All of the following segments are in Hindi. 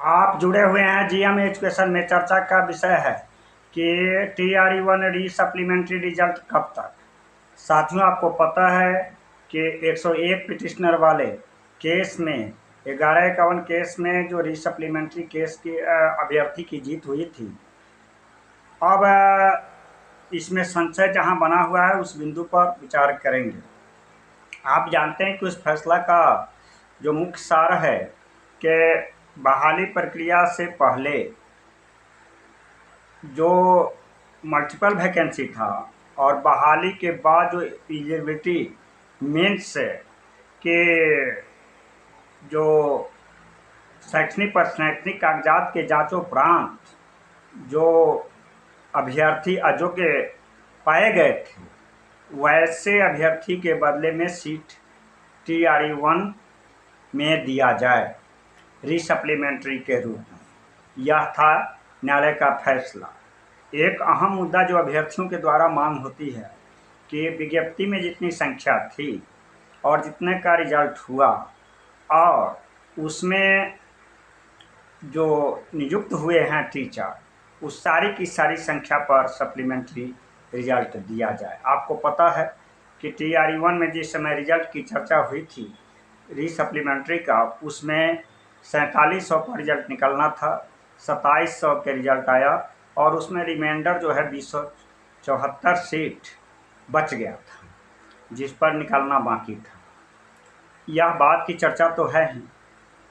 आप जुड़े हुए हैं जीएम एजुकेशन में। चर्चा का विषय है कि TRE1 री सप्लीमेंट्री रिजल्ट कब तक। साथियों, आपको पता है कि 101 पिटिशनर वाले केस में 1151 केस में जो री सप्लीमेंट्री केस की अभ्यर्थी की जीत हुई थी। अब इसमें संशय जहां बना हुआ है उस बिंदु पर विचार करेंगे। आप जानते हैं कि उस फैसला का जो मुख्य सार है कि बहाली प्रक्रिया से पहले जो मल्टीपल वैकेंसी था और बहाली के बाद जो एलिजिबिलिटी मेंस के जो शैक्षणिक कागजात के जांचोपरांत जो अभ्यर्थी अयोग्य पाए गए थे, वैसे अभ्यर्थी के बदले में सीट TRE1 में दिया जाए री सप्लीमेंट्री के रूप में। यह था न्यायालय का फैसला। एक अहम मुद्दा जो अभ्यर्थियों के द्वारा मांग होती है कि विज्ञप्ति में जितनी संख्या थी और जितने का रिजल्ट हुआ और उसमें जो नियुक्त हुए हैं टीचर, उस सारी की सारी संख्या पर सप्लीमेंट्री रिजल्ट दिया जाए। आपको पता है कि TRE1 में जिस समय रिजल्ट की चर्चा हुई थी री सप्लीमेंट्री का, उसमें 4700 का रिजल्ट निकलना था, 2700 के रिजल्ट आया और उसमें रिमाइंडर जो है 274 सीट बच गया था जिस पर निकलना बाकी था। यह बात की चर्चा तो है ही।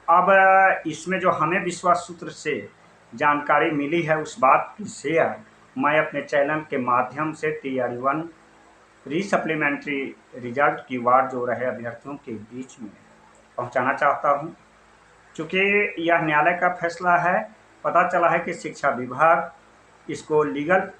अब इसमें जो हमें विश्वास सूत्र से जानकारी मिली है उस बात की शेयर मैं अपने चैनल के माध्यम से TRE1 री सप्लीमेंट्री रिजल्ट की वार जो रहे अभ्यर्थियों के बीच में पहुंचाना चाहता हूं। चूँकि यह न्यायालय का फैसला है, पता चला है कि शिक्षा विभाग इसको लीगल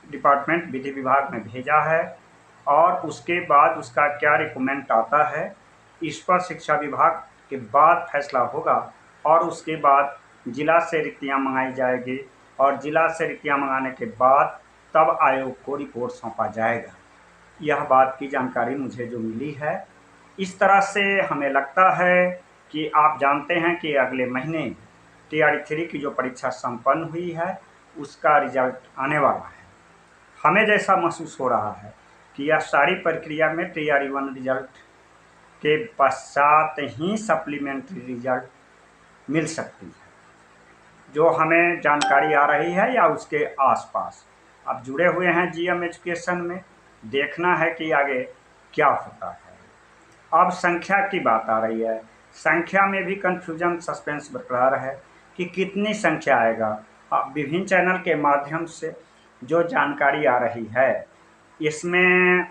डिपार्टमेंट विधि विभाग में भेजा है और उसके बाद उसका क्या रिकमेंड आता है इस पर शिक्षा विभाग के बाद फैसला होगा और उसके बाद जिला से रिक्तियाँ मंगाई जाएगी और जिला से रिक्तियाँ मंगाने के बाद तब आयोग को रिपोर्ट सौंपा जाएगा। यह बात की जानकारी मुझे जो मिली है, इस तरह से हमें लगता है कि आप जानते हैं कि अगले महीने TRE3 की जो परीक्षा संपन्न हुई है उसका रिजल्ट आने वाला है। हमें जैसा महसूस हो रहा है कि यह सारी प्रक्रिया में TRE1 रिजल्ट के पश्चात ही सप्लीमेंट्री रिजल्ट मिल सकती है, जो हमें जानकारी आ रही है या उसके आसपास। आप जुड़े हुए हैं जीएम एजुकेशन में, देखना है कि आगे क्या होता है। अब संख्या की बात आ रही है। संख्या में भी कन्फ्यूजन सस्पेंस बरकरार है कि कितनी संख्या आएगा। अब विभिन्न चैनल के माध्यम से जो जानकारी आ रही है इसमें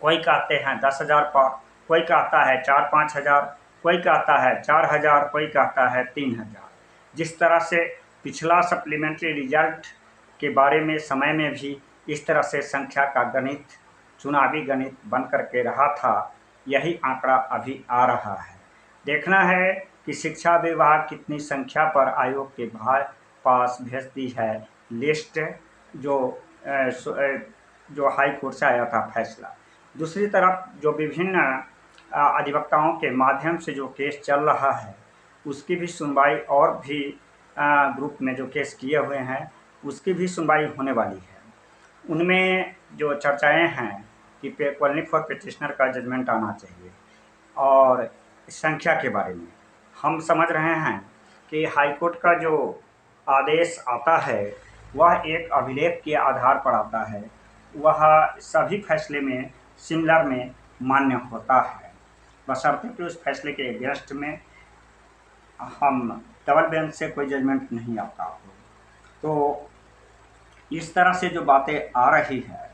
कोई कहते हैं 10,000 पर, कोई कहता है 4-5 हज़ार, कोई कहता है 4,000, कोई कहता है 3,000। जिस तरह से पिछला सप्लीमेंट्री रिजल्ट के बारे में समय में भी इस तरह से संख्या का गणित, चुनावी गणित बन करके रहा था, यही आंकड़ा अभी आ रहा है। देखना है कि शिक्षा विभाग कितनी संख्या पर आयोग के पास भेजती है लिस्ट, जो हाई कोर्ट से आया था फैसला। दूसरी तरफ जो विभिन्न अधिवक्ताओं के माध्यम से जो केस चल रहा है उसकी भी सुनवाई, और भी ग्रुप में जो केस किए हुए हैं उसकी भी सुनवाई होने वाली है। उनमें जो चर्चाएं हैं कि कॉलोनी फॉर पिटिशनर का जजमेंट आना चाहिए और संख्या के बारे में हम समझ रहे हैं कि हाईकोर्ट का जो आदेश आता है वह एक अभिलेख के आधार पर आता है, वह सभी फैसले में सिमिलर में मान्य होता है, बशर्ते कि उस फैसले के अगेंस्ट में हम डबल बेंच से कोई जजमेंट नहीं आता हो। तो इस तरह से जो बातें आ रही है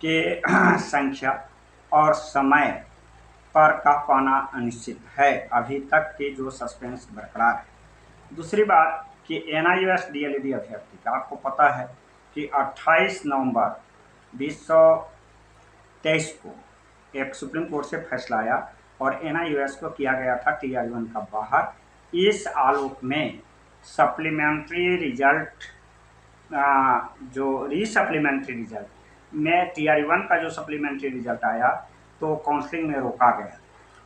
कि संख्या और समय पर कह पाना अनिश्चित है, अभी तक के जो सस्पेंस बरकरार है। दूसरी बात कि NIOS DLED अभ्यर्थी का आपको पता है कि 28 नवंबर 2023 को एक सुप्रीम कोर्ट से फैसला आया और NIOS को किया गया था TRE1 का बाहर। इस आलोक में सप्लीमेंट्री रिजल्ट, जो री सप्लीमेंट्री रिजल्ट में TRE1 का जो सप्लीमेंट्री रिजल्ट आया तो काउंसलिंग में रोका गया,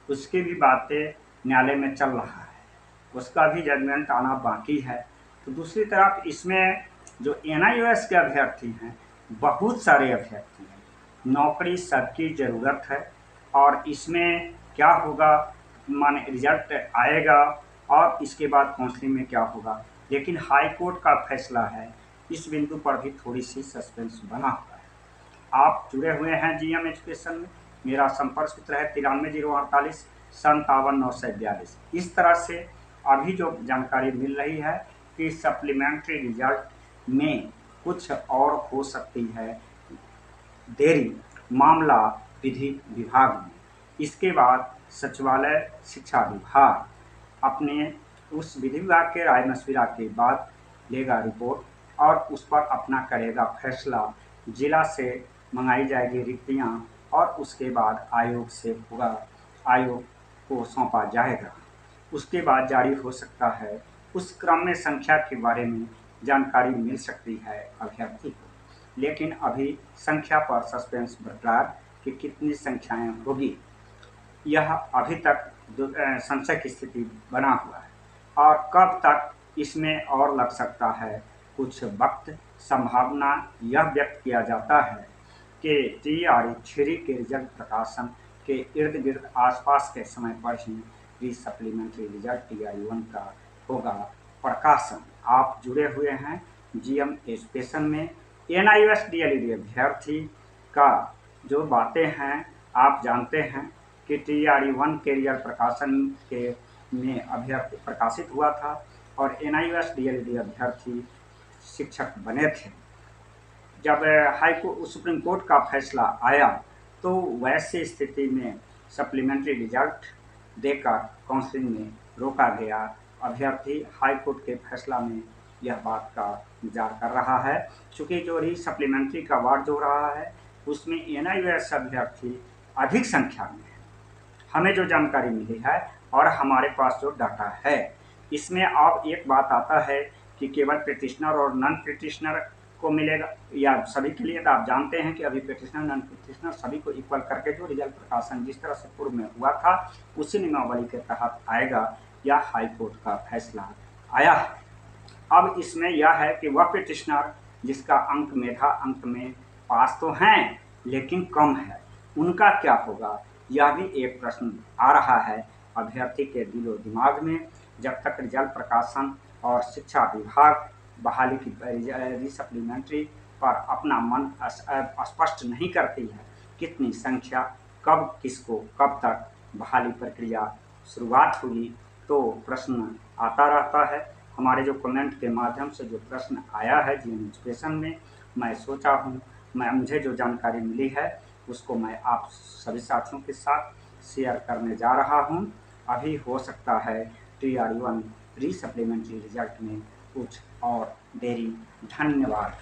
उसकी भी बातें न्यायालय में चल रहा है। उसका भी जजमेंट आना बाकी है। तो दूसरी तरफ इसमें जो NIOS के अभ्यर्थी हैं, बहुत सारे अभ्यर्थी हैं, नौकरी सबकी ज़रूरत है। और इसमें क्या होगा, माने रिजल्ट आएगा और इसके बाद काउंसलिंग में क्या होगा। लेकिन हाई कोर्ट का फैसला है, इस बिंदु पर भी थोड़ी सी सस्पेंस बना हुआ है। आप जुड़े हुए हैं GM एजुकेशन में, मेरा संपर्क सूत्र है 930845 इस तरह से अभी जो जानकारी मिल रही है कि सप्लीमेंट्री रिजल्ट में कुछ और हो सकती है देरी, मामला विधि विभाग में। इसके बाद सचिवालय शिक्षा विभाग अपने उस विधि विभाग के राय मशविरा के बाद लेगा रिपोर्ट और उस पर अपना करेगा फैसला। जिला से मंगाई जाएगी रिक्तियाँ और उसके बाद आयोग से होगा, आयोग को सौंपा जाएगा। उसके बाद जारी हो सकता है। उस क्रम में संख्या के बारे में जानकारी मिल सकती है अभ्यर्थी को, लेकिन अभी संख्या पर सस्पेंस बरकरार कि कितनी संख्याएं होगी, यह अभी तक संशय की स्थिति बना हुआ है। और कब तक इसमें और लग सकता है कुछ वक्त, संभावना यह व्यक्त किया जाता है कि TRE 3 के रिजल्ट प्रकाशन के इर्द गिर्द आसपास के समय पर ही प्री सप्लीमेंट्री रिजल्ट TRE 1 का होगा प्रकाशन। आप जुड़े हुए हैं GM एजुकेशन में। NIOS DLED अभ्यर्थी का जो बातें हैं आप जानते हैं कि TRE 1 के रिजल्ट प्रकाशन के में अभ्यर्थी प्रकाशित हुआ था और NIOS DLED अभ्यर्थी शिक्षक बने थे। जब सुप्रीम कोर्ट का फैसला आया तो वैसी स्थिति में सप्लीमेंट्री रिजल्ट देकर काउंसलिंग में रोका गया। अभ्यर्थी हाई कोर्ट के फैसला में यह बात का इंतजार कर रहा है, चूँकि जो सप्लीमेंट्री का वार्ड जो रहा है उसमें NIOS अभ्यर्थी अधिक संख्या में है। हमें जो जानकारी मिली है और हमारे पास जो डाटा है, इसमें अब एक बात आता है कि केवल पिटिशनर और नॉन पिटिशनर को मिलेगा या सभी के लिए। तो आप जानते हैं कि अभी पिटिशनर नॉन पिटिशनर सभी को इक्वल करके जो रिजल्ट प्रकाशन जिस तरह से पूर्व में हुआ था उसी नियमावली के तहत आएगा, या हाई कोर्ट का फैसला आया है। अब इसमें यह है कि वह पिटिशनर जिसका अंक मेधा अंक में पास तो हैं लेकिन कम है, उनका क्या होगा, यह भी एक प्रश्न आ रहा है अभ्यर्थी के दिलो दिमाग में। जब तक रिजल्ट प्रकाशन और शिक्षा विभाग बहाली की सप्लीमेंट्री पर अपना मन स्पष्ट नहीं करती है, कितनी संख्या, कब किसको, कब तक बहाली प्रक्रिया शुरुआत होगी, तो प्रश्न आता रहता है। हमारे जो कमेंट के माध्यम से जो प्रश्न आया है GM एजुकेशन में, मैं सोचा हूँ मुझे जो जानकारी मिली है उसको मैं आप सभी साथियों के साथ शेयर करने जा रहा हूँ। अभी हो सकता है TRE 1 प्री सप्लीमेंट्री रिजल्ट में कुछ और देरी। धन्यवाद।